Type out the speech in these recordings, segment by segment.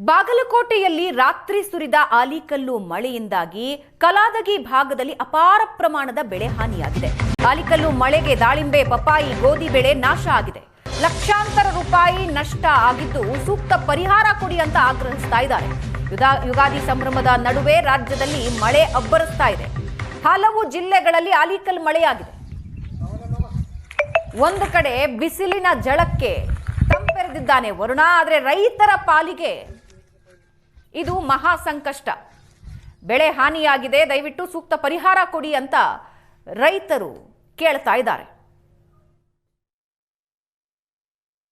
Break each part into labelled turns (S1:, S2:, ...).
S1: ಬಾಗಲಕೋಟೆಯಲ್ಲಿ ರಾತ್ರಿ ಸುರಿದ ಆಲಿಕಲ್ಲು ಮಳೆಯಿಂದಾಗಿ ಕಲಾದಗಿ ಭಾಗದಲ್ಲಿ ಅಪಾರ ಪ್ರಮಾಣದ ಬೆಳೆ ಹಾನಿಯಾಗಿದೆ. ಆಲಿಕಲ್ಲು ಮಳೆಗೆ ದಾಳಿಂಬೆ, ಪಪ್ಪಾಯಿ, ಗೋಧಿ ಬೆಳೆ ನಾಶ ಆಗಿದೆ. ಲಕ್ಷಾಂತರ ರೂಪಾಯಿ ನಷ್ಟ ಆಗಿದ್ದು ಸೂಕ್ತ ಪರಿಹಾರ ಕೊಡಿ ಅಂತ ಆಗ್ರಹಿಸ್ತಾ ಇದ್ದಾರೆ. ಯುಗಾದಿ ಸಂಭ್ರಮದ ನಡುವೆ ರಾಜ್ಯದಲ್ಲಿ ಮಳೆ ಅಬ್ಬರಿಸ್ತಾ ಇದೆ. ಹಲವು ಜಿಲ್ಲೆಗಳಲ್ಲಿ ಆಲಿಕಲ್ಲು ಮಳೆಯಾಗಿದೆ. ಒಂದು ಕಡೆ ಬಿಸಿಲಿನ ಝಳಕ್ಕೆ ತಂಪೆರೆದಿದ್ದಾನೆ ವರುಣ. ಆದರೆ ರೈತರ ಪಾಲಿಗೆ ಇದು ಮಹಾ ಸಂಕಷ್ಟ. ಬೆಳೆ ಹಾನಿಯಾಗಿದೆ, ದಯವಿಟ್ಟು ಸೂಕ್ತ ಪರಿಹಾರ ಕೊಡಿ ಅಂತ ರೈತರು ಕೇಳ್ತಾ ಇದ್ದಾರೆ.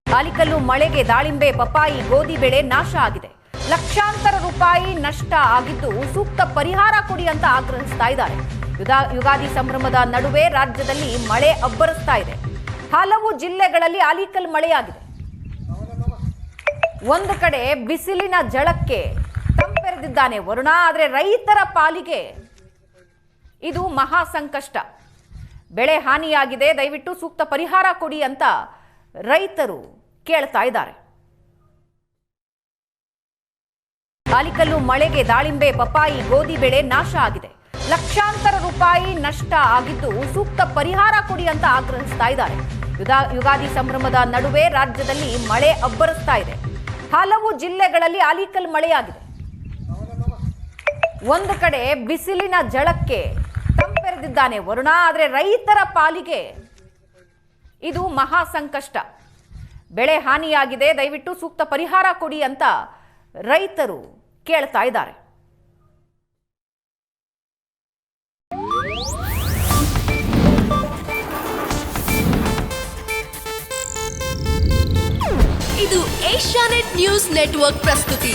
S1: ಆಲಿಕಲ್ಲು ಮಳೆಗೆ ದಾಳಿಂಬೆ, ಪಪ್ಪಾಯಿ, ಗೋಧಿ ಬೆಳೆ ನಾಶ ಆಗಿದೆ. ಲಕ್ಷಾಂತರ ರೂಪಾಯಿ ನಷ್ಟ ಆಗಿದ್ದು ಸೂಕ್ತ ಪರಿಹಾರ ಕೊಡಿ ಅಂತ ಆಗ್ರಹಿಸ್ತಾ ಇದ್ದಾರೆ. ಯುಗಾದಿ ಸಂಭ್ರಮದ ನಡುವೆ ರಾಜ್ಯದಲ್ಲಿ ಮಳೆ ಅಬ್ಬರಿಸ್ತಾ ಇದೆ. ಹಲವು ಜಿಲ್ಲೆಗಳಲ್ಲಿ ಆಲಿಕಲ್ಲು ಮಳೆಯಾಗಿದೆ. ಒಂದು ಕಡೆ ಬಿಸಿಲಿನ ಝಳಕ್ಕೆ ತಂಪೆರೆದಿದ್ದಾನೆ ವರುಣ. ಆದರೆ ರೈತರ ಪಾಲಿಗೆ ಇದು ಮಹಾ ಸಂಕಷ್ಟ. ಬೆಳೆ ಹಾನಿಯಾಗಿದೆ, ದಯವಿಟ್ಟು ಸೂಕ್ತ ಪರಿಹಾರ ಕೊಡಿ ಅಂತ ರೈತರು ಕೇಳ್ತಾ ಇದ್ದಾರೆ. ಆಲಿಕಲ್ಲು ಮಳೆಗೆ ದಾಳಿಂಬೆ, ಪಪ್ಪಾಯಿ, ಗೋಧಿ ಬೆಳೆ ನಾಶ ಆಗಿದೆ. ಲಕ್ಷಾಂತರ ರೂಪಾಯಿ ನಷ್ಟ ಆಗಿದ್ದು ಸೂಕ್ತ ಪರಿಹಾರ ಕೊಡಿ ಅಂತ ಆಗ್ರಹಿಸ್ತಾ ಇದ್ದಾರೆ. ಯುಗಾದಿ ಸಂಭ್ರಮದ ನಡುವೆ ರಾಜ್ಯದಲ್ಲಿ ಮಳೆ ಅಬ್ಬರಿಸ್ತಾ ಇದೆ. ಹಲವು ಜಿಲ್ಲೆಗಳಲ್ಲಿ ಆಲಿಕಲ್ಲು ಮಳೆಯಾಗಿದೆ. ಒಂದು ಕಡೆ ಬಿಸಿಲಿನ ಝಳಕ್ಕೆ ತಂಪೆರೆದಿದ್ದಾನೆ ವರುಣ. ಆದರೆ ರೈತರ ಪಾಲಿಗೆ ಇದು ಮಹಾ ಸಂಕಷ್ಟ. ಬೆಳೆ ಹಾನಿಯಾಗಿದೆ, ದಯವಿಟ್ಟು ಸೂಕ್ತ ಪರಿಹಾರ ಕೊಡಿ ಅಂತ ರೈತರು ಕೇಳ್ತಾ ಇದ್ದಾರೆ.
S2: ಇದು ಏಷ್ಯಾನೆಟ್ ನ್ಯೂಸ್ ನೆಟ್ವರ್ಕ್ ಪ್ರಸ್ತುತಿ.